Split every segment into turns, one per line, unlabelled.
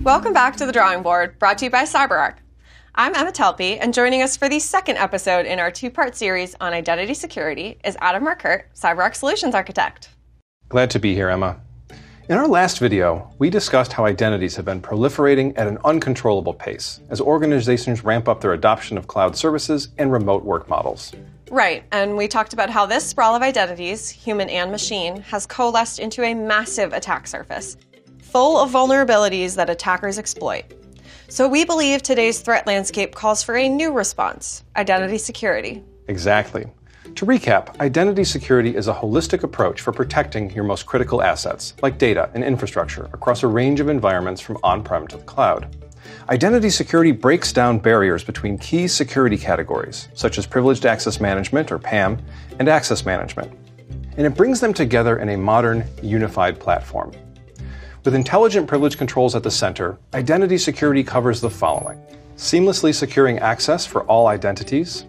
Welcome back to The Drawing Board, brought to you by CyberArk. I'm Emma Telpe, and joining us for the second episode in our two-part series on identity security is Adam Markert, CyberArk Solutions Architect.
Glad to be here, Emma. In our last video, we discussed how identities have been proliferating at an uncontrollable pace as organizations ramp up their adoption of cloud services and remote work models.
Right, and we talked about how this sprawl of identities, human and machine, has coalesced into a massive attack surface, full of vulnerabilities that attackers exploit. So we believe today's threat landscape calls for a new response, identity security.
Exactly. To recap, identity security is a holistic approach for protecting your most critical assets, like data and infrastructure, across a range of environments from on-prem to the cloud. Identity security breaks down barriers between key security categories, such as privileged access management, or PAM, and access management. And it brings them together in a modern, unified platform. With intelligent privilege controls at the center, identity security covers the following: seamlessly securing access for all identities,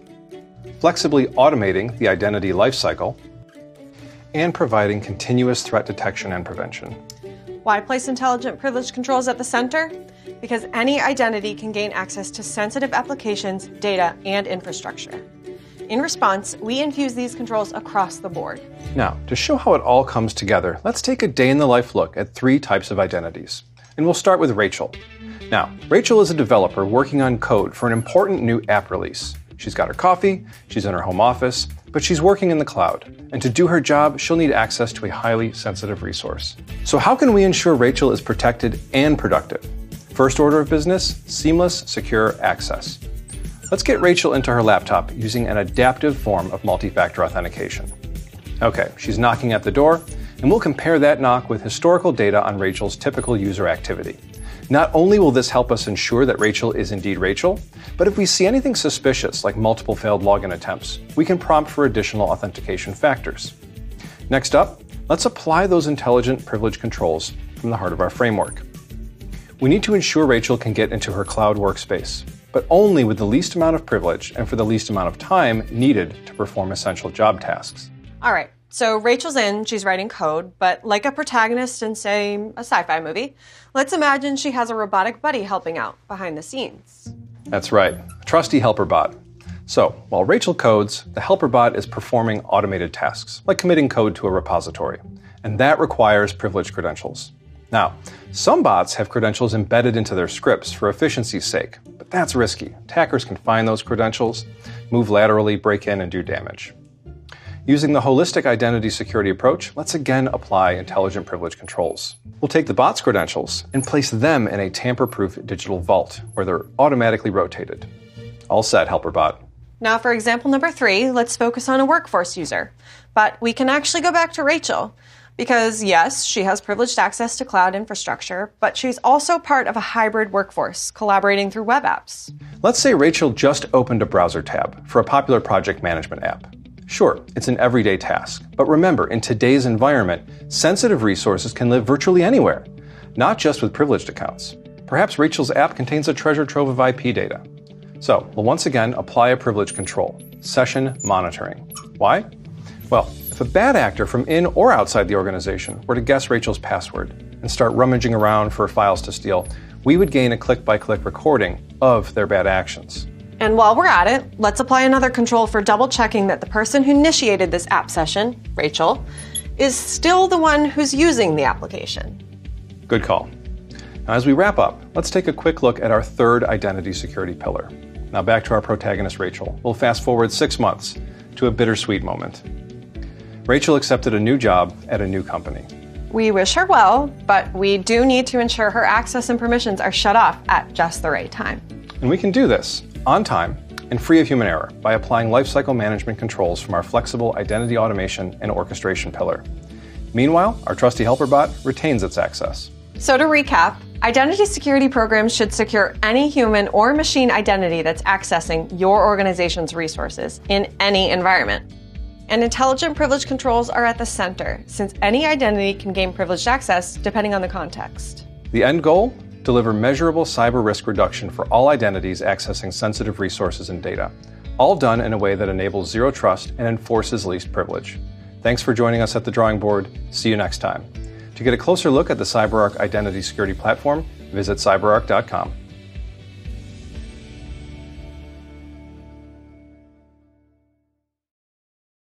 flexibly automating the identity lifecycle, and providing continuous threat detection and prevention.
Why place intelligent privilege controls at the center? Because any identity can gain access to sensitive applications, data, and infrastructure. In response, we infuse these controls across the board.
Now, to show how it all comes together, let's take a day-in-the-life look at three types of identities. And we'll start with Rachel. Now, Rachel is a developer working on code for an important new app release. She's got her coffee, she's in her home office, but she's working in the cloud. And to do her job, she'll need access to a highly sensitive resource. So how can we ensure Rachel is protected and productive? First order of business, seamless, secure access. Let's get Rachel into her laptop using an adaptive form of multi-factor authentication. Okay, she's knocking at the door, and we'll compare that knock with historical data on Rachel's typical user activity. Not only will this help us ensure that Rachel is indeed Rachel, but if we see anything suspicious like multiple failed login attempts, we can prompt for additional authentication factors. Next up, let's apply those intelligent privilege controls from the heart of our framework. We need to ensure Rachel can get into her cloud workspace, but only with the least amount of privilege and for the least amount of time needed to perform essential job tasks.
All right, so Rachel's in, she's writing code, but like a protagonist in, say, a sci-fi movie, let's imagine she has a robotic buddy helping out behind the scenes.
That's right, a trusty helper bot. So, while Rachel codes, the helper bot is performing automated tasks, like committing code to a repository, and that requires privileged credentials. Now, some bots have credentials embedded into their scripts for efficiency's sake, but that's risky. Attackers can find those credentials, move laterally, break in, and do damage. Using the holistic identity security approach, let's again apply intelligent privilege controls. We'll take the bot's credentials and place them in a tamper-proof digital vault, where they're automatically rotated. All set, helper bot.
Now for example number 3, let's focus on a workforce user. But we can actually go back to Rachel. Because yes, she has privileged access to cloud infrastructure, but she's also part of a hybrid workforce, collaborating through web apps.
Let's say Rachel just opened a browser tab for a popular project management app. Sure, it's an everyday task, but remember, in today's environment, sensitive resources can live virtually anywhere, not just with privileged accounts. Perhaps Rachel's app contains a treasure trove of IP data. So, we'll once again apply a privilege control, session monitoring. Why? Well, if a bad actor from in or outside the organization were to guess Rachel's password and start rummaging around for files to steal, we would gain a click-by-click recording of their bad actions.
And while we're at it, let's apply another control for double-checking that the person who initiated this app session, Rachel, is still the one who's using the application.
Good call. Now, as we wrap up, let's take a quick look at our third identity security pillar. Now back to our protagonist, Rachel. We'll fast forward 6 months to a bittersweet moment. Rachel accepted a new job at a new company.
We wish her well, but we do need to ensure her access and permissions are shut off at just the right time.
And we can do this on time and free of human error by applying lifecycle management controls from our flexible identity automation and orchestration pillar. Meanwhile, our trusty helper bot retains its access.
So to recap, identity security programs should secure any human or machine identity that's accessing your organization's resources in any environment. And intelligent privilege controls are at the center, since any identity can gain privileged access depending on the context.
The end goal? Deliver measurable cyber risk reduction for all identities accessing sensitive resources and data, all done in a way that enables zero trust and enforces least privilege. Thanks for joining us at the drawing board. See you next time. To get a closer look at the CyberArk Identity Security Platform, visit CyberArk.com.